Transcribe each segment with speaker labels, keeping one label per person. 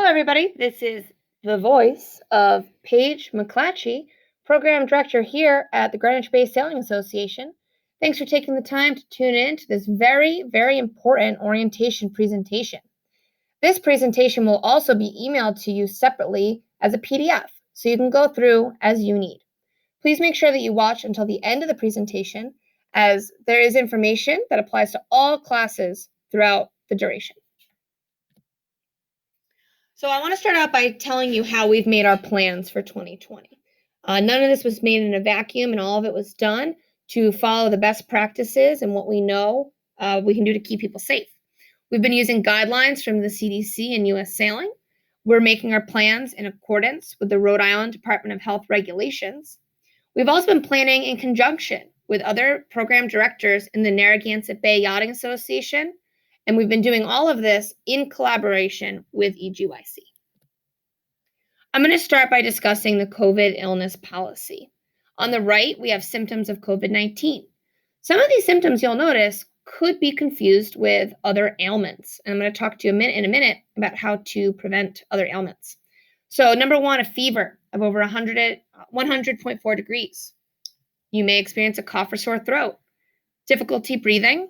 Speaker 1: Hello, everybody. This is the voice of Paige McClatchy, Program Director here at the Greenwich Bay Sailing Association. Thanks for taking the time to tune in to this very, very important orientation presentation. This presentation will also be emailed to you separately as a PDF, so you can go through as you need. Please make sure that you watch until the end of the presentation, as there is information that applies to all classes throughout the duration. So I want to start out by telling you how we've made our plans for 2020. None of this was made in a vacuum, and all of it was done to follow the best practices and what we know we can do to keep people safe. We've been using guidelines from the CDC and U.S. Sailing. We're making our plans in accordance with the Rhode Island Department of Health regulations. We've also been planning in conjunction with other program directors in the Narragansett Bay Yachting Association, and we've been doing all of this in collaboration with EGYC. I'm going to start by discussing the COVID illness policy. On the right, we have symptoms of COVID-19. Some of these symptoms, you'll notice, could be confused with other ailments. And I'm going to talk to you in a minute about how to prevent other ailments. So number one, a fever of over 100.4 degrees. You may experience a cough or sore throat, difficulty breathing,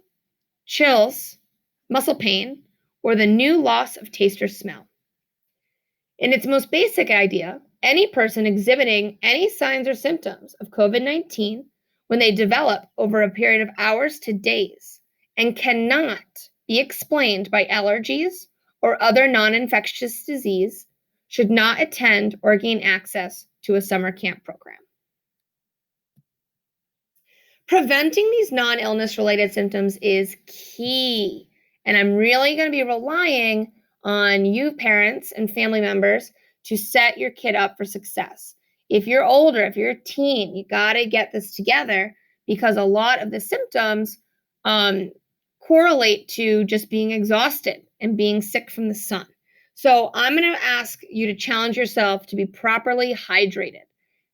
Speaker 1: chills, muscle pain, or the new loss of taste or smell. In its most basic idea, any person exhibiting any signs or symptoms of COVID-19 when they develop over a period of hours to days and cannot be explained by allergies or other non-infectious disease should not attend or gain access to a summer camp program. Preventing these non-illness related symptoms is key. And I'm really going to be relying on you parents and family members to set your kid up for success. If you're older, if you're a teen, you got to get this together because a lot of the symptoms correlate to just being exhausted and being sick from the sun. So I'm going to ask you to challenge yourself to be properly hydrated.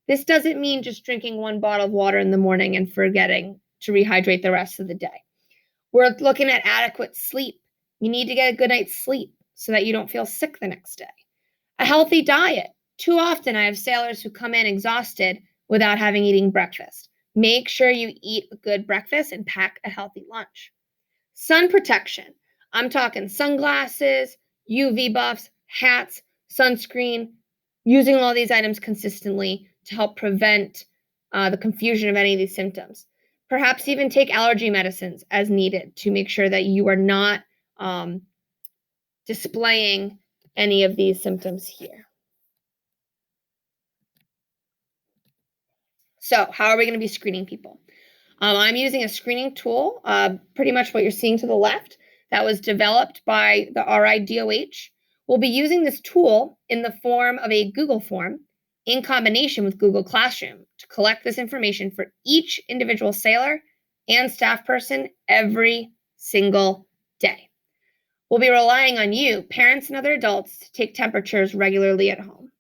Speaker 1: This doesn't mean just drinking one bottle of water in the morning and forgetting to rehydrate the rest of the day. We're looking at adequate sleep. You need to get a good night's sleep so that you don't feel sick the next day. A healthy diet. Too often I have sailors who come in exhausted without having eaten breakfast. Make sure you eat a good breakfast and pack a healthy lunch. Sun protection. I'm talking sunglasses, UV buffs, hats, sunscreen, using all these items consistently to help prevent the confusion of any of these symptoms. Perhaps even take allergy medicines as needed to make sure that you are not displaying any of these symptoms here. So how are we going to be screening people? I'm using a screening tool, pretty much what you're seeing to the left, that was developed by the RIDOH. We'll be using this tool in the form of a Google form in combination with Google Classroom to collect this information for each individual sailor and staff person every single day. We'll be relying on you, parents and other adults, to take temperatures regularly at home.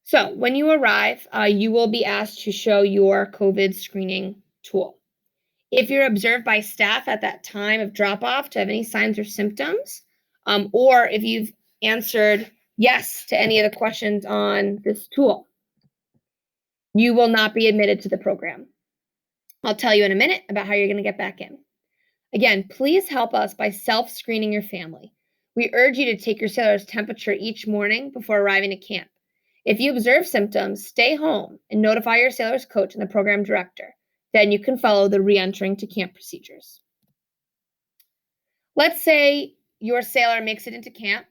Speaker 1: So when you arrive, you will be asked to show your COVID screening tool. If you're observed by staff at that time of drop-off to have any signs or symptoms, or if you've answered yes to any of the questions on this tool, you will not be admitted to the program. I'll tell you in a minute about how you're going to get back in. Again, please help us by self-screening your family. We urge you to take your sailor's temperature each morning before arriving at camp. If you observe symptoms, stay home and notify your sailor's coach and the program director. Then you can follow the re-entering to camp procedures. Let's say your sailor makes it into camp.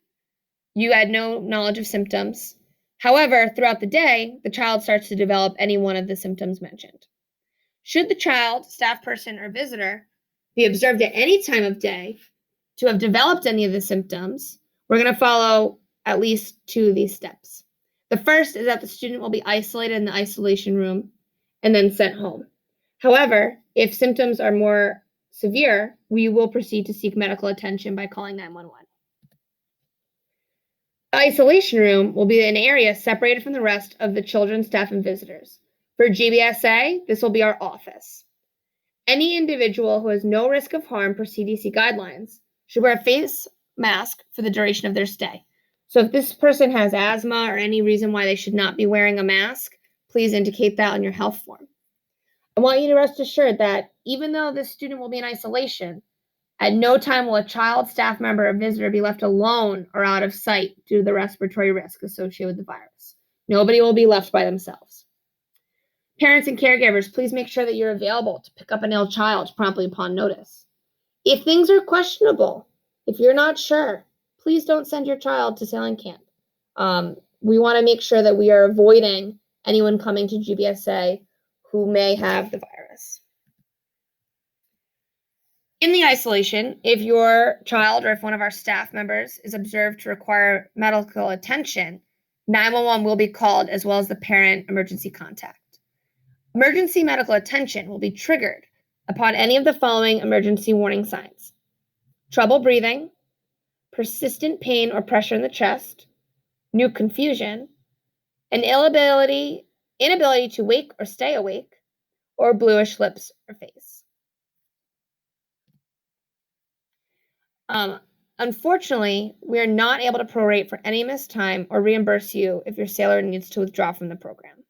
Speaker 1: You had no knowledge of symptoms. However, throughout the day, the child starts to develop any one of the symptoms mentioned. Should the child, staff person, or visitor be observed at any time of day to have developed any of the symptoms, we're going to follow at least two of these steps. The first is that the student will be isolated in the isolation room and then sent home. However, if symptoms are more severe, we will proceed to seek medical attention by calling 911. The isolation room will be an area separated from the rest of the children, staff, and visitors. For GBSA, this will be our office. Any individual who has no risk of harm per CDC guidelines should wear a face mask for the duration of their stay. So if this person has asthma or any reason why they should not be wearing a mask, please indicate that on your health form. I want you to rest assured that even though this student will be in isolation, at no time will a child, staff member, or visitor be left alone or out of sight due to the respiratory risk associated with the virus. Nobody will be left by themselves. Parents and caregivers, please make sure that you're available to pick up an ill child promptly upon notice. If things are questionable, if you're not sure, please don't send your child to sailing camp. We want to make sure that we are avoiding anyone coming to GBSA who may have the virus. In the isolation, if your child or if one of our staff members is observed to require medical attention, 911 will be called as well as the parent emergency contact. Emergency medical attention will be triggered upon any of the following emergency warning signs: trouble breathing, persistent pain or pressure in the chest, new confusion, an inability to wake or stay awake, or bluish lips or face. Unfortunately, we are not able to prorate for any missed time or reimburse you if your sailor needs to withdraw from the program.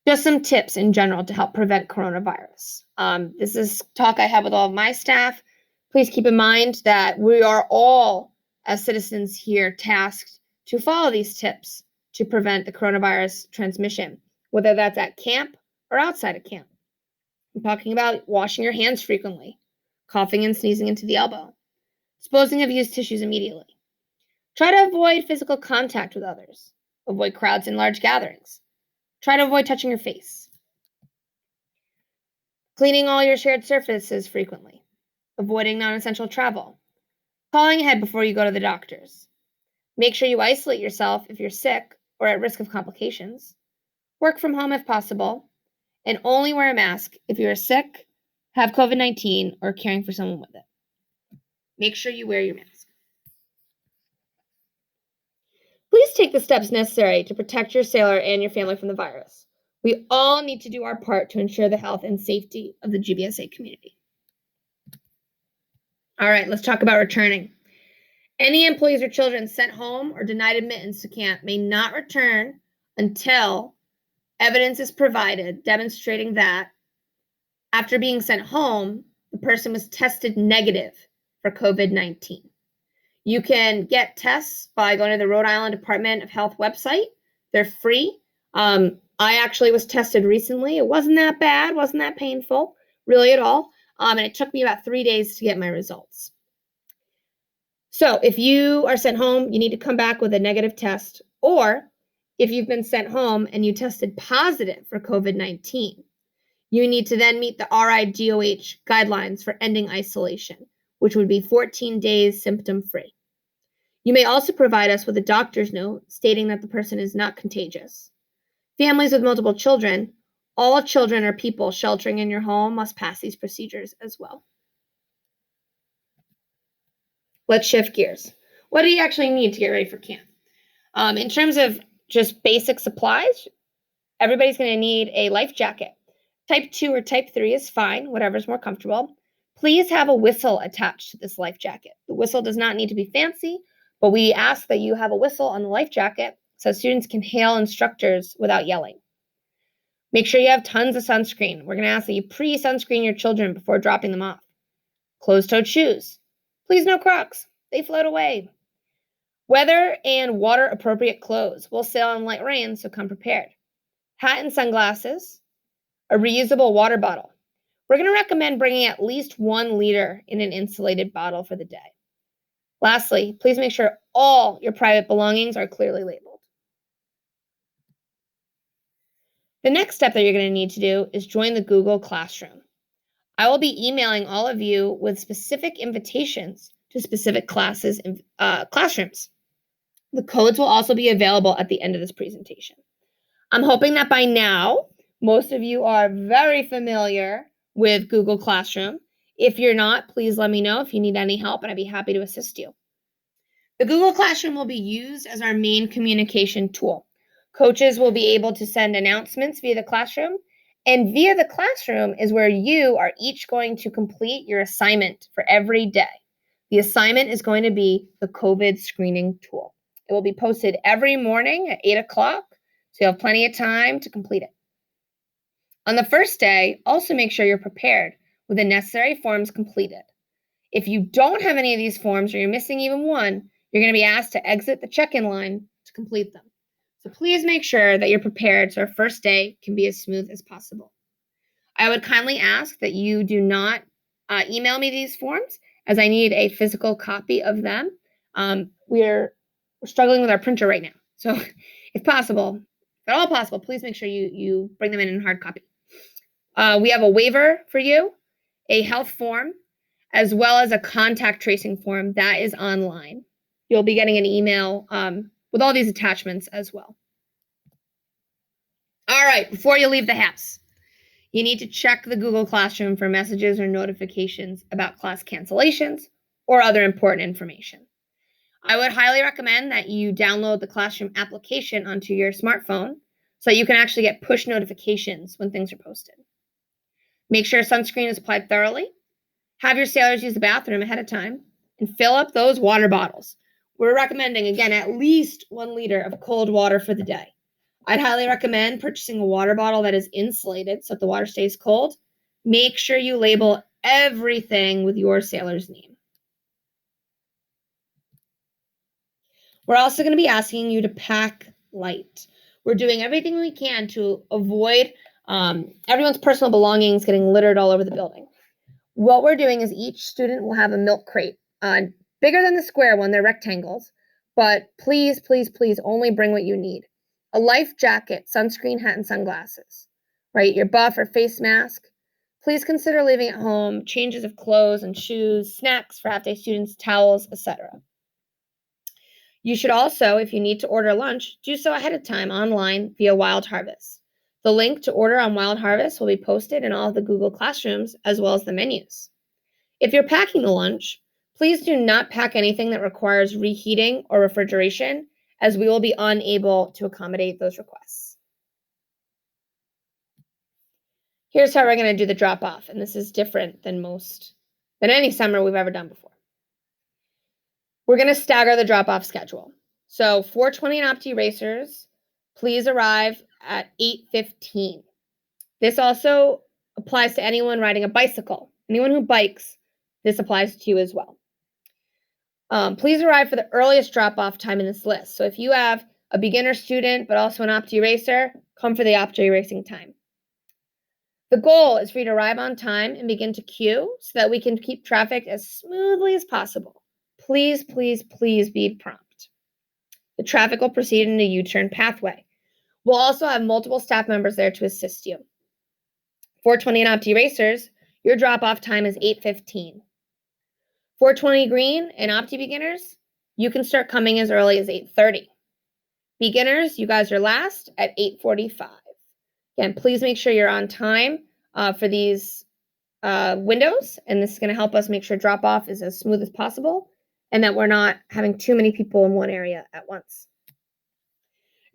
Speaker 1: Just some tips in general to help prevent coronavirus. This is talk I have with all of my staff. Please keep in mind that we are all, as citizens here, tasked to follow these tips to prevent the coronavirus transmission, whether that's at camp or outside of camp. I'm talking about washing your hands frequently, coughing and sneezing into the elbow, disposing of used tissues immediately. Try to avoid physical contact with others. Avoid crowds and large gatherings. Try to avoid touching your face. Cleaning all your shared surfaces frequently. Avoiding non-essential travel. Calling ahead before you go to the doctors. Make sure you isolate yourself if you're sick or at risk of complications. Work from home if possible. And only wear a mask if you are sick, have COVID-19, or caring for someone with it. Make sure you wear your mask. Please take the steps necessary to protect your sailor and your family from the virus. We all need to do our part to ensure the health and safety of the GBSA community. All right, let's talk about returning. Any employees or children sent home or denied admittance to camp may not return until evidence is provided demonstrating that after being sent home, the person was tested negative for COVID-19. You can get tests by going to the Rhode Island Department of Health website. They're free. I actually was tested recently. It wasn't that bad, wasn't that painful, really at all. And it took me about 3 days to get my results. So if you are sent home, you need to come back with a negative test. Or if you've been sent home and you tested positive for COVID-19, you need to then meet the RIGOH guidelines for ending isolation, which would be 14 days symptom-free. You may also provide us with a doctor's note stating that the person is not contagious. Families with multiple children, all children or people sheltering in your home must pass these procedures as well. Let's shift gears. What do you actually need to get ready for camp? In terms of just basic supplies, everybody's going to need a life jacket. Type 2 or type 3 is fine, whatever's more comfortable. Please have a whistle attached to this life jacket. The whistle does not need to be fancy, but we ask that you have a whistle on the life jacket so students can hail instructors without yelling. Make sure you have tons of sunscreen. We're going to ask that you pre-sunscreen your children before dropping them off. Closed-toed shoes. Please no Crocs. They float away. Weather and water-appropriate clothes. We'll sail in light rain, so come prepared. Hat and sunglasses. A reusable water bottle. We're going to recommend bringing at least 1 liter in an insulated bottle for the day. Lastly, please make sure all your private belongings are clearly labeled. The next step that you're going to need to do is join the Google Classroom. I will be emailing all of you with specific invitations to specific classes and classrooms. The codes will also be available at the end of this presentation. I'm hoping that by now, most of you are very familiar with Google Classroom. If you're not, please let me know if you need any help, and I'd be happy to assist you. The Google Classroom will be used as our main communication tool. Coaches will be able to send announcements via the classroom, and via the classroom is where you are each going to complete your assignment for every day. The assignment is going to be the COVID screening tool. It will be posted every morning at 8 o'clock, so you'll have plenty of time to complete it. On the first day, also make sure you're prepared with the necessary forms completed. If you don't have any of these forms or you're missing even one, you're going to be asked to exit the check-in line to complete them. So please make sure that you're prepared so our first day can be as smooth as possible. I would kindly ask that you do not email me these forms, as I need a physical copy of them. We're struggling with our printer right now. So if possible, if at all possible, please make sure you bring them in hard copy. We have a waiver for you, a health form, as well as a contact tracing form that is online. You'll be getting an email with all these attachments as well. All right, before you leave the house, you need to check the Google Classroom for messages or notifications about class cancellations or other important information. I would highly recommend that you download the Classroom application onto your smartphone so that you can actually get push notifications when things are posted. Make sure sunscreen is applied thoroughly. Have your sailors use the bathroom ahead of time and fill up those water bottles. We're recommending, again, at least 1 liter of cold water for the day. I'd highly recommend purchasing a water bottle that is insulated so that the water stays cold. Make sure you label everything with your sailor's name. We're also going to be asking you to pack light. We're doing everything we can to avoid everyone's personal belongings getting littered all over the building. What we're doing is each student will have a milk crate, bigger than the square one, they're rectangles, but please, please, please only bring what you need. A life jacket, sunscreen, hat, and sunglasses, right? Your buff or face mask. Please consider leaving at home changes of clothes and shoes, snacks for half-day students, towels, etc. You should also, if you need to order lunch, do so ahead of time online via Wild Harvest. The link to order on Wild Harvest will be posted in all of the Google Classrooms as well as the menus. If you're packing the lunch, please do not pack anything that requires reheating or refrigeration, as we will be unable to accommodate those requests. Here's how we're going to do the drop-off, and this is different than any summer we've ever done before. We're going to stagger the drop-off schedule. So 420 and Opti racers, please arrive at 8:15. This also applies to anyone riding a bicycle. Anyone who bikes, this applies to you as well. Please arrive for the earliest drop-off time in this list. So if you have a beginner student, but also an Opti racer, come for the Opti racing time. The goal is for you to arrive on time and begin to queue so that we can keep traffic as smoothly as possible. Please, please, please be prompt. The traffic will proceed in a U-turn pathway. We'll also have multiple staff members there to assist you. 420 and Opti racers, your drop-off time is 8:15. 420 green and Opti beginners, you can start coming as early as 8:30. Beginners, you guys are last at 8:45. Again, please make sure you're on time for these windows, and this is going to help us make sure drop-off is as smooth as possible and that we're not having too many people in one area at once.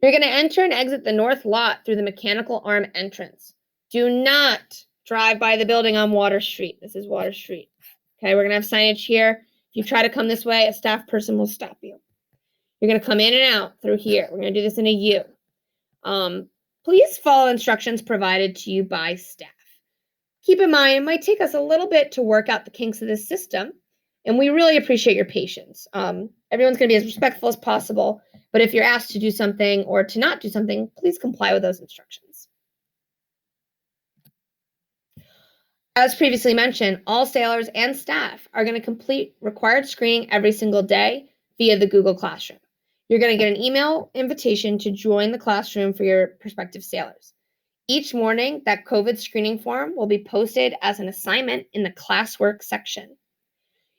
Speaker 1: You're going to enter and exit the north lot through the mechanical arm entrance. Do not drive by the building on Water Street. This is Water Street. Okay, we're going to have signage here. If you try to come this way, a staff person will stop you. You're going to come in and out through here. We're going to do this in a U. Please follow instructions provided to you by staff. Keep in mind, it might take us a little bit to work out the kinks of this system, and we really appreciate your patience. Everyone's going to be as respectful as possible, but if you're asked to do something or to not do something, please comply with those instructions. As previously mentioned, all sailors and staff are going to complete required screening every single day via the Google Classroom. You're going to get an email invitation to join the classroom for your prospective sailors. Each morning, that COVID screening form will be posted as an assignment in the classwork section.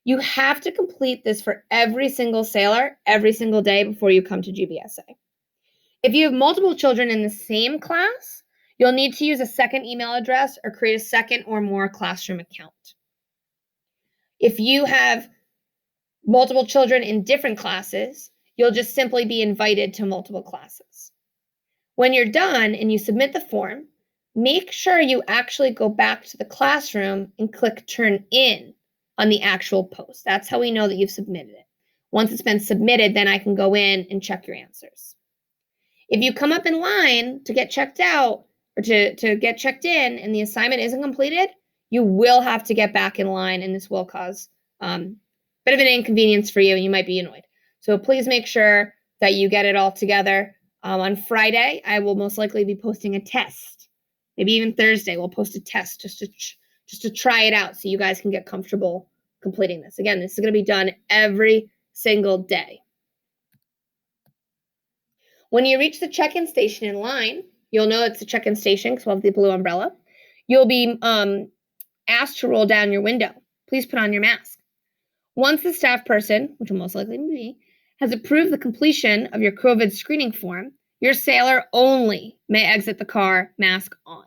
Speaker 1: You have to complete this for every single sailor every single day before you come to GBSA. If you have multiple children in the same class, you'll need to use a second email address or create a second or more classroom account. If you have multiple children in different classes, you'll just simply be invited to multiple classes. When you're done and you submit the form, make sure you actually go back to the classroom and click Turn In on the actual post. That's how we know that you've submitted it. Once it's been submitted, then I can go in and check your answers. If you come up in line to get checked out or to get checked in and the assignment isn't completed, you will have to get back in line, and this will cause a bit of an inconvenience for you, and you might be annoyed. So please make sure that you get it all together. On Friday, I will most likely be posting a test. Maybe even Thursday, we'll post a test just to try it out so you guys can get comfortable completing this. Again, this is going to be done every single day. When you reach the check-in station in line, you'll know it's a check-in station because we'll have the blue umbrella. You'll be asked to roll down your window. Please put on your mask. Once the staff person, which will most likely be me, has approved the completion of your COVID screening form, your sailor only may exit the car mask on.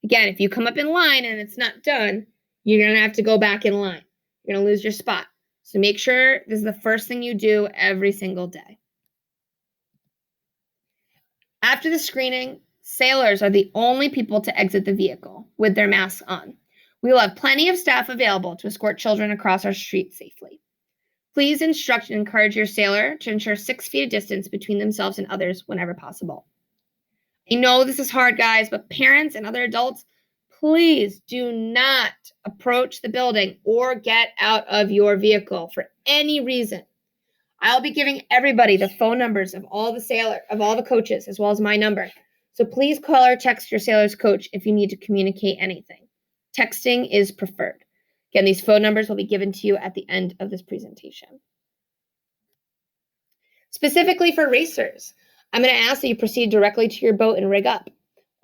Speaker 1: Again, if you come up in line and it's not done, you're going to have to go back in line. You're going to lose your spot. So make sure this is the first thing you do every single day. After the screening, sailors are the only people to exit the vehicle with their masks on. We will have plenty of staff available to escort children across our street safely. Please instruct and encourage your sailor to ensure 6 feet of distance between themselves and others whenever possible. I know this is hard, guys, but parents and other adults, please do not approach the building or get out of your vehicle for any reason. I'll be giving everybody the phone numbers of all the coaches, as well as my number. So please call or text your sailor's coach if you need to communicate anything. Texting is preferred. Again, these phone numbers will be given to you at the end of this presentation. Specifically for racers, I'm going to ask that you proceed directly to your boat and rig up.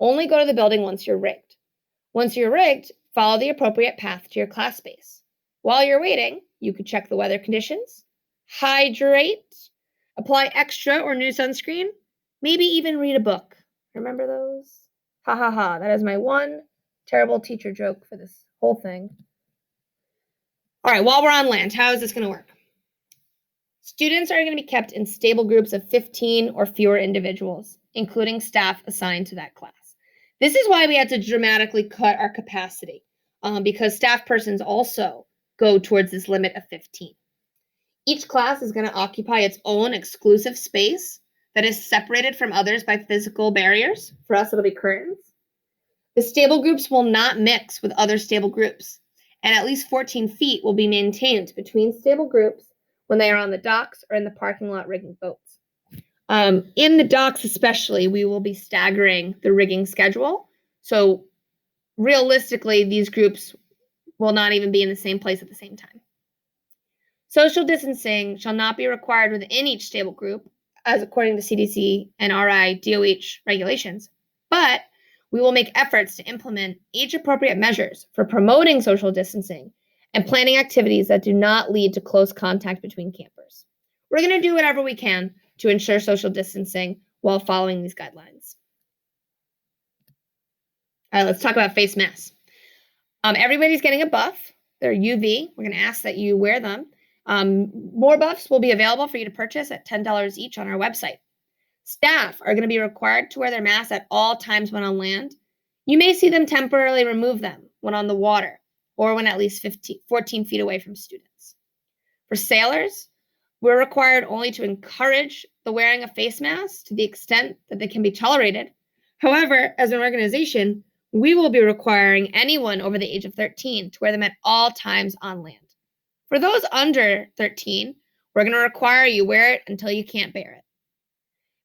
Speaker 1: Only go to the building once you're rigged. Once you're rigged, follow the appropriate path to your class space. While you're waiting, you could check the weather conditions, hydrate, apply extra or new sunscreen, maybe even read a book. Remember those? Ha ha ha. That is my one terrible teacher joke for this whole thing. All right, while we're on land, how is this going to work? Students are going to be kept in stable groups of 15 or fewer individuals, including staff assigned to that class. This is why we had to dramatically cut our capacity, because staff persons also go towards this limit of 15. Each class is going to occupy its own exclusive space that is separated from others by physical barriers. For us, it'll be curtains. The stable groups will not mix with other stable groups, and at least 14 feet will be maintained between stable groups when they are on the docks or in the parking lot rigging boats. In the docks especially, we will be staggering the rigging schedule. So realistically, these groups will not even be in the same place at the same time. Social distancing shall not be required within each stable group, as according to CDC and RI DOH regulations, but we will make efforts to implement age-appropriate measures for promoting social distancing and planning activities that do not lead to close contact between campers. We're going to do whatever we can to ensure social distancing while following these guidelines. All right, let's talk about face masks. Everybody's getting a buff. They're UV. We're going to ask that you wear them. More buffs will be available for you to purchase at $10 each on our website. Staff are going to be required to wear their masks at all times when on land. You may see them temporarily remove them when on the water or when at least 14 feet away from students. For sailors, we're required only to encourage the wearing of face masks to the extent that they can be tolerated. However, as an organization, we will be requiring anyone over the age of 13 to wear them at all times on land. For those under 13, we're going to require you wear it until you can't bear it.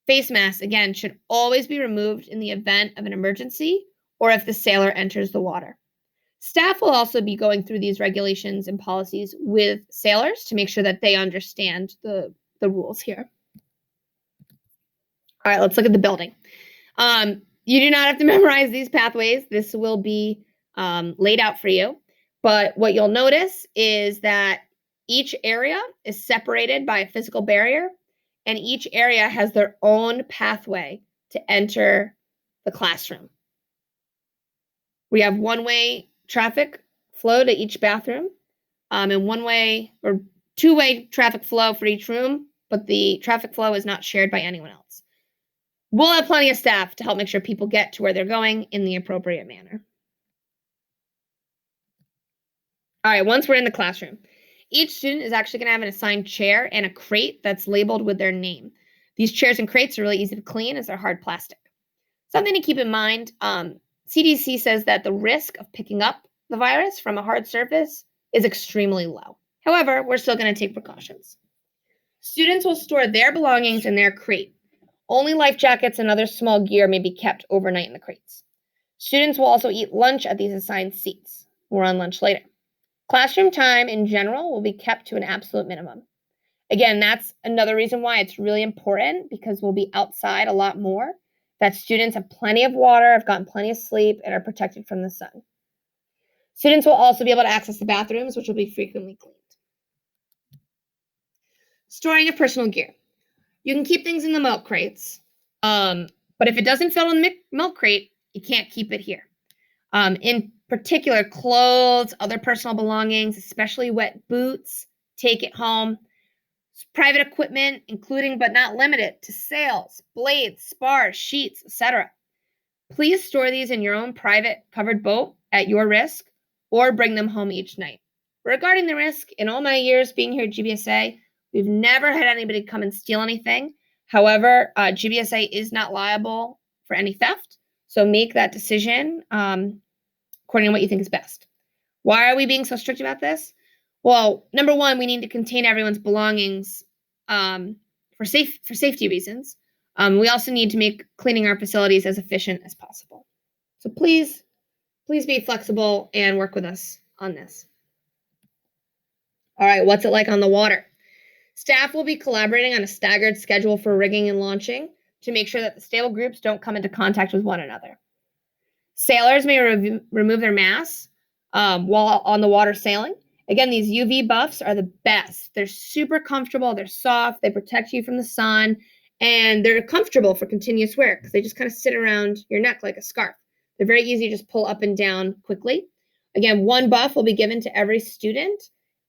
Speaker 1: Face masks, again, should always be removed in the event of an emergency or if the sailor enters the water. Staff will also be going through these regulations and policies with sailors to make sure that they understand the rules here. All right, let's look at the building. You do not have to memorize these pathways. This will be laid out for you. But what you'll notice is that each area is separated by a physical barrier, and each area has their own pathway to enter the classroom. We have one-way traffic flow to each bathroom, and one-way or two-way traffic flow for each room, but the traffic flow is not shared by anyone else. We'll have plenty of staff to help make sure people get to where they're going in the appropriate manner. All right, once we're in the classroom, each student is actually going to have an assigned chair and a crate that's labeled with their name. These chairs and crates are really easy to clean as they're hard plastic. Something to keep in mind, CDC says that the risk of picking up the virus from a hard surface is extremely low. However, we're still going to take precautions. Students will store their belongings in their crate. Only life jackets and other small gear may be kept overnight in the crates. Students will also eat lunch at these assigned seats. More on lunch later. Classroom time in general will be kept to an absolute minimum. Again, that's another reason why it's really important, because we'll be outside a lot more, that students have plenty of water, have gotten plenty of sleep, and are protected from the sun. Students will also be able to access the bathrooms, which will be frequently cleaned. Storing of personal gear. You can keep things in the milk crates, but if it doesn't fit in the milk crate, you can't keep it here. In particular, clothes, other personal belongings, especially wet boots, take it home. Private equipment, including but not limited to sails, blades, spars, sheets, etc. Please store these in your own private covered boat at your risk, or bring them home each night. Regarding the risk, in all my years being here at GBSA, we've never had anybody come and steal anything. However, GBSA is not liable for any theft, so make that decision according to what you think is best. Why are we being so strict about this? Well, number one, we need to contain everyone's belongings for safety reasons. We also need to make cleaning our facilities as efficient as possible. So please be flexible and work with us on this. All right, what's it like on the water? Staff will be collaborating on a staggered schedule for rigging and launching to make sure that the stable groups don't come into contact with one another. Sailors may remove their masks while on the water sailing. Again, these UV buffs are the best. They're super comfortable, they're soft, they protect you from the sun, and they're comfortable for continuous wear because they just kind of sit around your neck like a scarf. They're very easy to just pull up and down quickly. Again, one buff will be given to every student,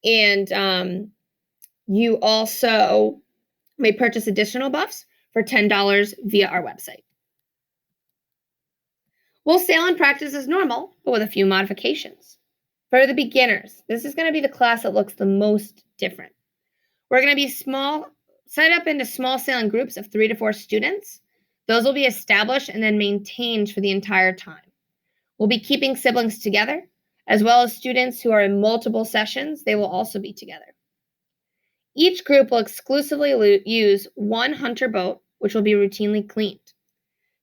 Speaker 1: and you also may purchase additional buffs for $10 via our website. We'll sail and practice as normal, but with a few modifications. For the beginners, this is going to be the class that looks the most different. We're going to be set up into small sailing groups of 3 to 4 students. Those will be established and then maintained for the entire time. We'll be keeping siblings together, as well as students who are in multiple sessions. They will also be together. Each group will exclusively use one hunter boat, which will be routinely cleaned.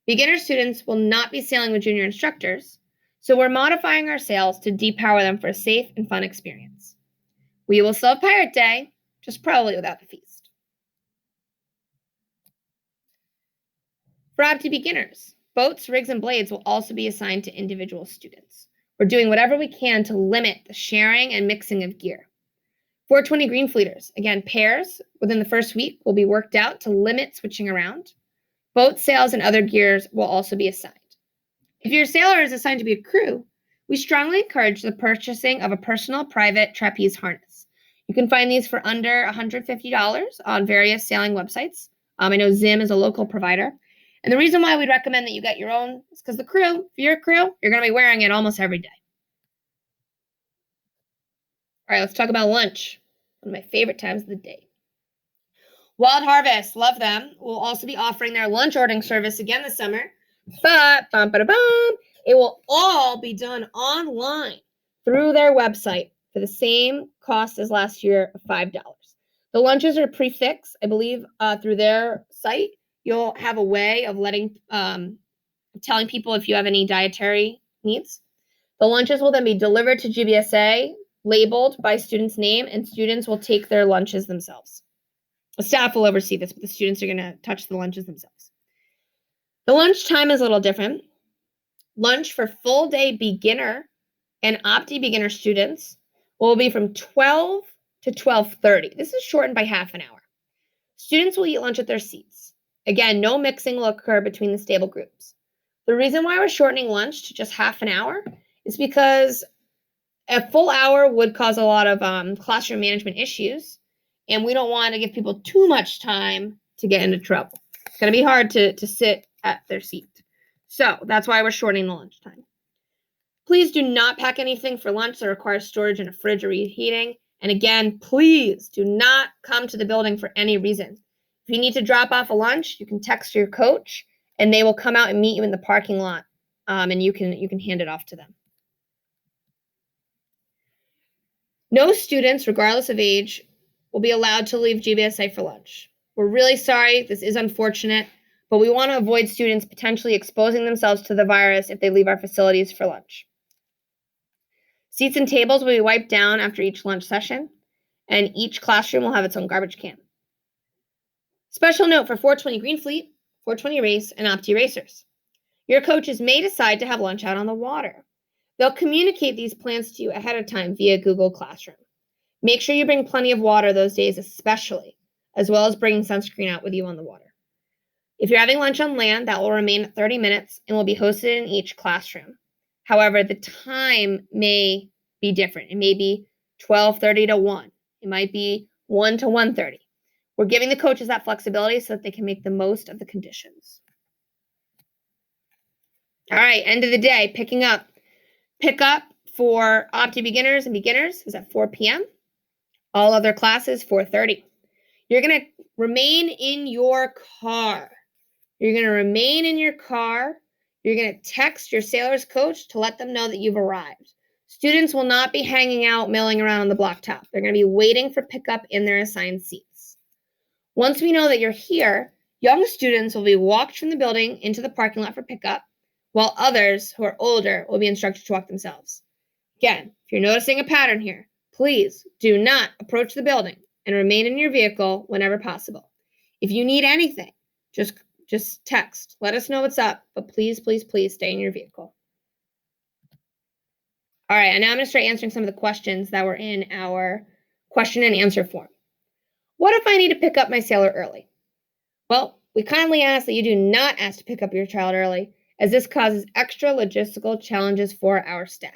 Speaker 1: Beginner students will not be sailing with junior instructors, so we're modifying our sails to depower them for a safe and fun experience. We will still have Pirate Day, just probably without the feast. For OPTI beginners, boats, rigs, and blades will also be assigned to individual students. We're doing whatever we can to limit the sharing and mixing of gear. 420 Green Fleeters, again, pairs within the first week will be worked out to limit switching around. Boat sails and other gears will also be assigned. If your sailor is assigned to be a crew, we strongly encourage the purchasing of a personal private trapeze harness. You can find these for under $150 on various sailing websites. I know Zim is a local provider. And the reason why we'd recommend that you get your own is because the crew, if you're a crew, you're going to be wearing it almost every day. All right, let's talk about lunch, one of my favorite times of the day. Wild Harvest, love them, will also be offering their lunch ordering service again this summer. But, it will all be done online through their website for the same cost as last year of $5. The lunches are prefixed, I believe, through their site. You'll have a way of telling people if you have any dietary needs. The lunches will then be delivered to GBSA, labeled by student's name, and students will take their lunches themselves. The staff will oversee this, but the students are going to touch the lunches themselves. The lunch time is a little different. Lunch for full day beginner and OPTI beginner students will be from 12 to 12:30. This is shortened by half an hour. Students will eat lunch at their seats. Again, no mixing will occur between the stable groups. The reason why we're shortening lunch to just half an hour is because a full hour would cause a lot of classroom management issues, and we don't want to give people too much time to get into trouble. It's going to be hard to sit at their seat. So that's why we're shortening the lunchtime. Please do not pack anything for lunch that requires storage in a fridge or reheating. And again, please do not come to the building for any reason. If you need to drop off a lunch, you can text your coach and they will come out and meet you in the parking lot, and you can hand it off to them. No students, regardless of age, will be allowed to leave GBSA for lunch. We're really sorry. This is unfortunate, but we want to avoid students potentially exposing themselves to the virus if they leave our facilities for lunch. Seats and tables will be wiped down after each lunch session, and each classroom will have its own garbage can. Special note for 420 Green Fleet, 420 Race, and Opti Racers. Your coaches may decide to have lunch out on the water. They'll communicate these plans to you ahead of time via Google Classroom. Make sure you bring plenty of water those days especially, as well as bringing sunscreen out with you on the water. If you're having lunch on land, that will remain at 30 minutes and will be hosted in each classroom. However, the time may be different. It may be 12:30 to 1. It might be 1 to 1:30. We're giving the coaches that flexibility so that they can make the most of the conditions. All right, end of the day, picking up. Pick up for Opti beginners and beginners is at 4 p.m. All other classes, 4:30. You're going to remain in your car. You're going to remain in your car. You're going to text your sailor's coach to let them know that you've arrived. Students will not be hanging out, milling around on the blacktop. They're going to be waiting for pickup in their assigned seats. Once we know that you're here, young students will be walked from the building into the parking lot for pickup, while others who are older will be instructed to walk themselves. Again, if you're noticing a pattern here, please do not approach the building and remain in your vehicle whenever possible. If you need anything, just text. Let us know what's up, but please, please, please stay in your vehicle. All right, and now I'm going to start answering some of the questions that were in our question and answer form. What if I need to pick up my sailor early? Well, we kindly ask that you do not ask to pick up your child early, as this causes extra logistical challenges for our staff.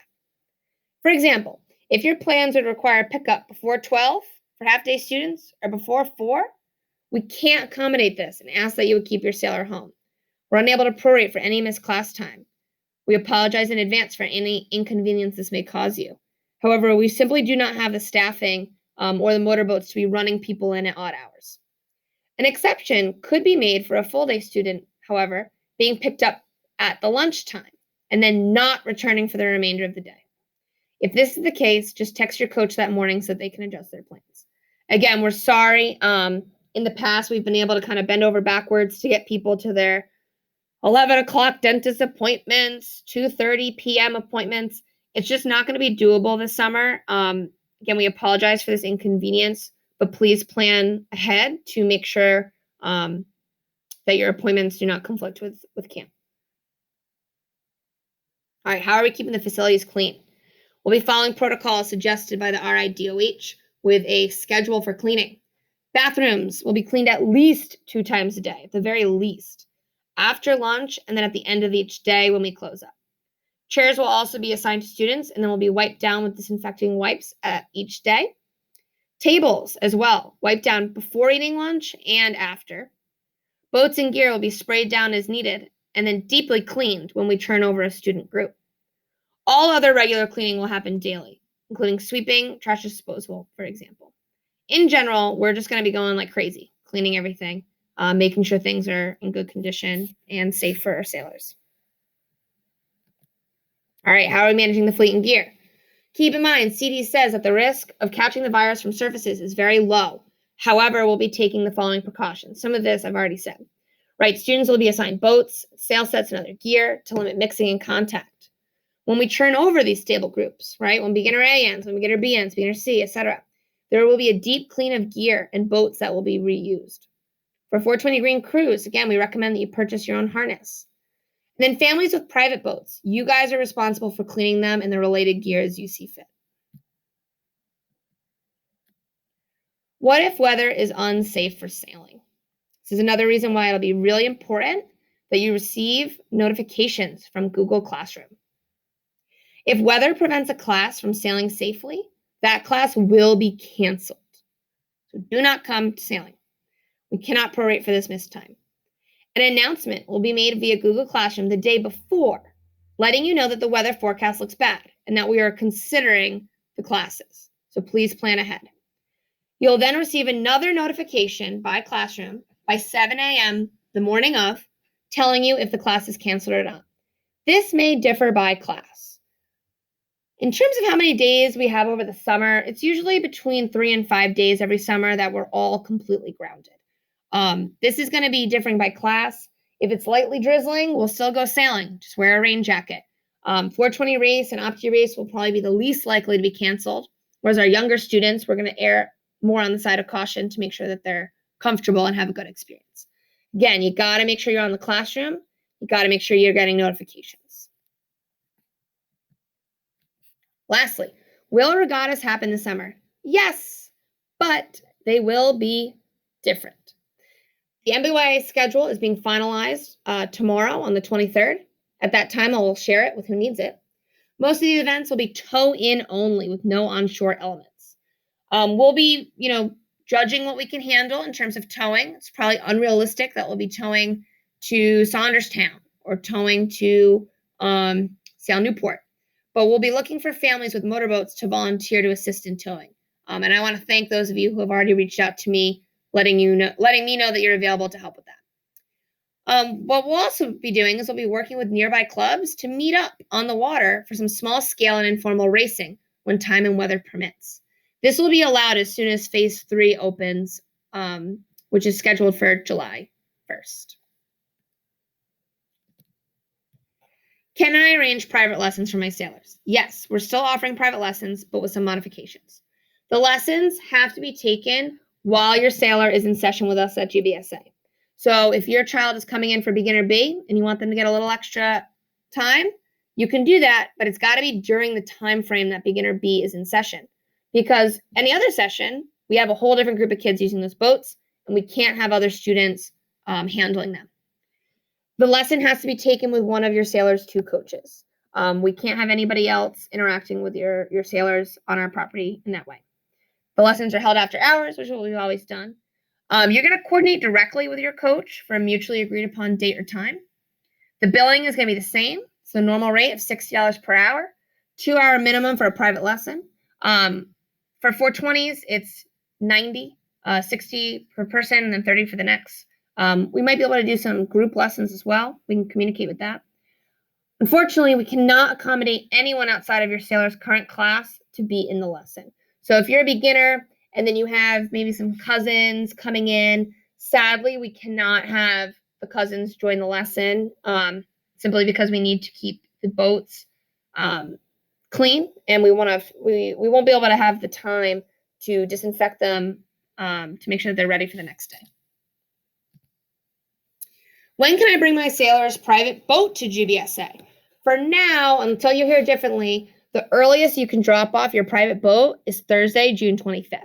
Speaker 1: For example, if your plans would require pickup before 12 for half-day students or before 4, we can't accommodate this and ask that you would keep your sailor home. We're unable to prorate for any missed class time. We apologize in advance for any inconvenience this may cause you. However, we simply do not have the staffing or the motorboats to be running people in at odd hours. An exception could be made for a full-day student, however, being picked up at the lunchtime and then not returning for the remainder of the day. If this is the case, just text your coach that morning so that they can adjust their plans. Again, we're sorry. In the past, we've been able to kind of bend over backwards to get people to their 11 o'clock dentist appointments, 2:30 p.m. appointments. It's just not going to be doable this summer. Again, we apologize for this inconvenience, but please plan ahead to make sure that your appointments do not conflict with camp. All right, how are we keeping the facilities clean? We'll be following protocols suggested by the RIDOH with a schedule for cleaning. Bathrooms will be cleaned at least 2 times a day, at the very least, after lunch and then at the end of each day when we close up. Chairs will also be assigned to students and then will be wiped down with disinfecting wipes at each day. Tables as well, wiped down before eating lunch and after. Boats and gear will be sprayed down as needed and then deeply cleaned when we turn over a student group. All other regular cleaning will happen daily, including sweeping, trash disposal, for example. In general, we're just going to be going like crazy, cleaning everything, making sure things are in good condition and safe for our sailors. All right, how are we managing the fleet and gear? Keep in mind, CD says that the risk of catching the virus from surfaces is very low. However, we'll be taking the following precautions. Some of this I've already said. Right, students will be assigned boats, sail sets, and other gear to limit mixing and contact. When we turn over these stable groups, right, when beginner A ends, when beginner B ends, beginner C, etc., there will be a deep clean of gear and boats that will be reused. For 420 Green Cruise, again, we recommend that you purchase your own harness. And then families with private boats, you guys are responsible for cleaning them and the related gear as you see fit. What if weather is unsafe for sailing? This is another reason why it'll be really important that you receive notifications from Google Classroom. If weather prevents a class from sailing safely, that class will be canceled. So do not come to sailing. We cannot prorate for this missed time. An announcement will be made via Google Classroom the day before letting you know that the weather forecast looks bad and that we are considering the classes. So please plan ahead. You'll then receive another notification by Classroom by 7 a.m. the morning of, telling you if the class is canceled or not. This may differ by class. In terms of how many days we have over the summer, it's usually between 3 and 5 days every summer that we're all completely grounded. This is going to be differing by class. If it's lightly drizzling, we'll still go sailing. Just wear a rain jacket. 420 race and Opti race will probably be the least likely to be canceled, whereas our younger students, we're going to err more on the side of caution to make sure that they're comfortable and have a good experience. Again, you got to make sure you're on the Classroom. You got to make sure you're getting notifications. Lastly, will regattas happen this summer? Yes, but they will be different. The MBYA schedule is being finalized tomorrow on the 23rd. At that time, I will share it with who needs it. Most of these events will be tow-in only with no onshore elements. We'll be, judging what we can handle in terms of towing. It's probably unrealistic that we'll be towing to Saunderstown or towing to Sail Newport. But we'll be looking for families with motorboats to volunteer to assist in towing. And I want to thank those of you who have already reached out to me, letting me know that you're available to help with that. What we'll also be doing is we'll be working with nearby clubs to meet up on the water for some small scale and informal racing when time and weather permits. This will be allowed as soon as Phase 3 opens, which is scheduled for July 1st. Can I arrange private lessons for my sailors? Yes, we're still offering private lessons, but with some modifications. The lessons have to be taken while your sailor is in session with us at GBSA. So if your child is coming in for beginner B and you want them to get a little extra time, you can do that, but it's got to be during the time frame that beginner B is in session. Because any other session, we have a whole different group of kids using those boats, and we can't have other students handling them. The lesson has to be taken with one of your sailors' 2 coaches. We can't have anybody else interacting with your sailors on our property in that way. The lessons are held after hours, which is what we've always done. You're going to coordinate directly with your coach for a mutually agreed upon date or time. The billing is going to be the same. So normal rate of $60 per hour, 2-hour minimum for a private lesson. For 420s, it's 90, 60 per person, and then 30 for the next. We might be able to do some group lessons as well. We can communicate with that. Unfortunately, we cannot accommodate anyone outside of your sailor's current class to be in the lesson. So if you're a beginner and then you have maybe some cousins coming in, sadly, we cannot have the cousins join the lesson simply because we need to keep the boats clean, and we won't be able to have the time to disinfect them to make sure that they're ready for the next day. When can I bring my sailor's private boat to GBSA? For now, until you hear differently, the earliest you can drop off your private boat is Thursday, June 25th.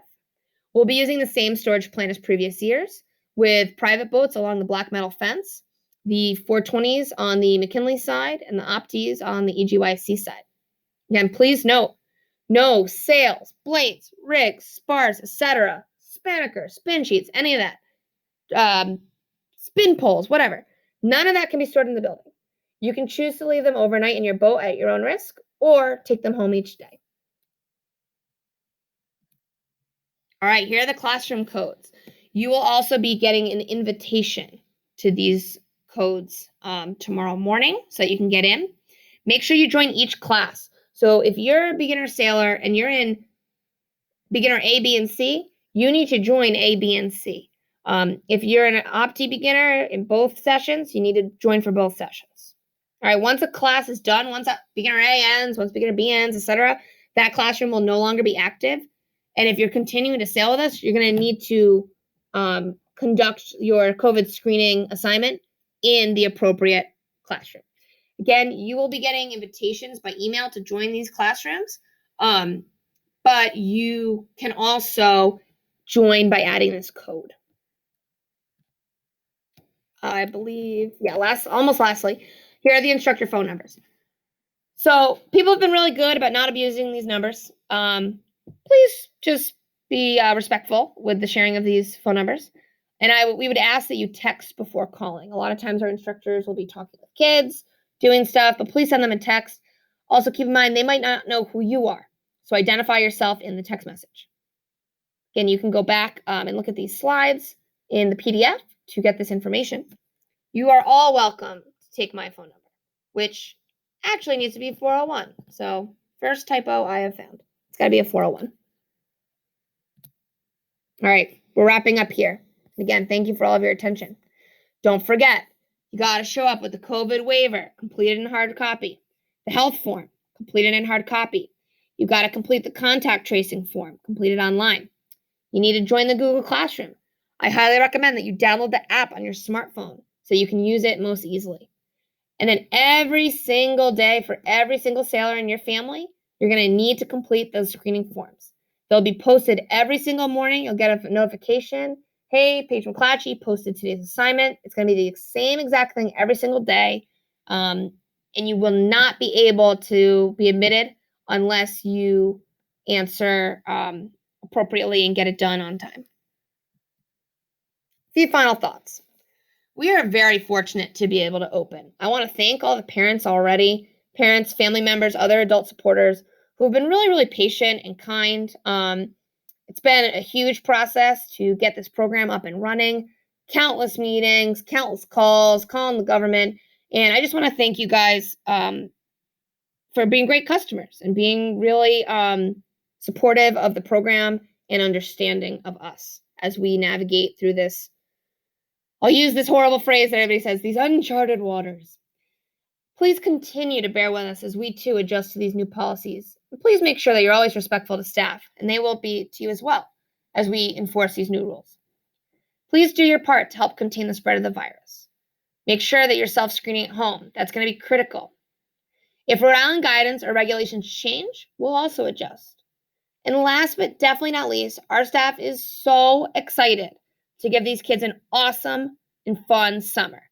Speaker 1: We'll be using the same storage plan as previous years, with private boats along the black metal fence, the 420s on the McKinley side, and the Optis on the EGYC side. Again, please note, no sails, blades, rigs, spars, etc., spinnaker, spin sheets, any of that, spin poles, whatever. None of that can be stored in the building. You can choose to leave them overnight in your boat at your own risk or take them home each day. All right, here are the classroom codes. You will also be getting an invitation to these codes tomorrow morning so that you can get in. Make sure you join each class. So if you're a beginner sailor and you're in beginner A, B, and C, you need to join A, B, and C. If you're an Opti beginner in both sessions, you need to join for both sessions. All right, once a class is done, once beginner A ends, once beginner B ends, etc., that classroom will no longer be active. And if you're continuing to sail with us, you're going to need to conduct your COVID screening assignment in the appropriate classroom. Again, you will be getting invitations by email to join these classrooms, but you can also join by adding this code. I believe, lastly, here are the instructor phone numbers. So people have been really good about not abusing these numbers. Please just be respectful with the sharing of these phone numbers. And we would ask that you text before calling. A lot of times our instructors will be talking with kids, doing stuff, but please send them a text. Also, keep in mind, they might not know who you are. So identify yourself in the text message. Again, you can go back and look at these slides in the PDF to get this information. You are all welcome to take my phone number, which actually needs to be 401. So first typo I have found. It's got to be a 401. All right, we're wrapping up here. Again, thank you for all of your attention. Don't forget, you got to show up with the COVID waiver, completed in hard copy. The health form, completed in hard copy. You got to complete the contact tracing form, completed online. You need to join the Google Classroom. I highly recommend that you download the app on your smartphone so you can use it most easily. And then every single day for every single sailor in your family, you're going to need to complete those screening forms. They'll be posted every single morning. You'll get a notification. Hey, Paige McClatchy posted today's assignment. It's going to be the same exact thing every single day. And you will not be able to be admitted unless you answer appropriately and get it done on time. A few final thoughts. We are very fortunate to be able to open. I want to thank all the parents already, parents, family members, other adult supporters who have been really, really patient and kind. It's been a huge process to get this program up and running. Countless meetings, countless calls, calling the government. And I just want to thank you guys for being great customers and being really supportive of the program and understanding of us as we navigate through this. I'll use this horrible phrase that everybody says, these uncharted waters. Please continue to bear with us as we too adjust to these new policies. And please make sure that you're always respectful to staff, and they will be to you as well as we enforce these new rules. Please do your part to help contain the spread of the virus. Make sure that you're self-screening at home. That's going to be critical. If Rhode Island guidance or regulations change, we'll also adjust. And last but definitely not least, our staff is so excited to give these kids an awesome and fun summer.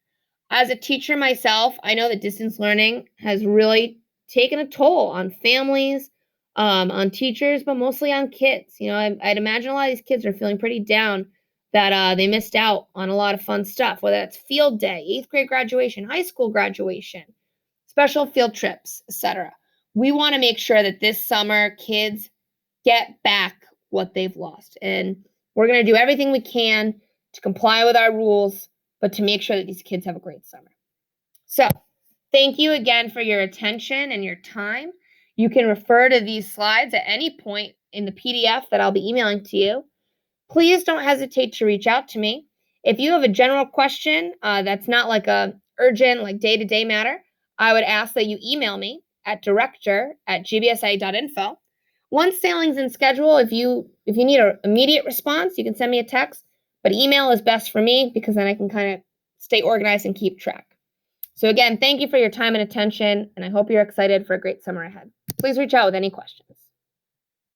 Speaker 1: As a teacher myself, I know that distance learning has really taken a toll on families, on teachers, but mostly on kids. You know, I'd imagine a lot of these kids are feeling pretty down that they missed out on a lot of fun stuff, whether that's field day, 8th grade graduation, high school graduation, special field trips, etc. We want to make sure that this summer kids get back what they've lost. And we're going to do everything we can to comply with our rules, but to make sure that these kids have a great summer. So thank you again for your attention and your time. You can refer to these slides at any point in the PDF that I'll be emailing to you. Please don't hesitate to reach out to me. If you have a general question that's not like a urgent, like day-to-day matter, I would ask that you email me at director@gbsa.info. Once sailing's in schedule, if you need an immediate response, you can send me a text, but email is best for me because then I can kind of stay organized and keep track. So again, thank you for your time and attention, and I hope you're excited for a great summer ahead. Please reach out with any questions.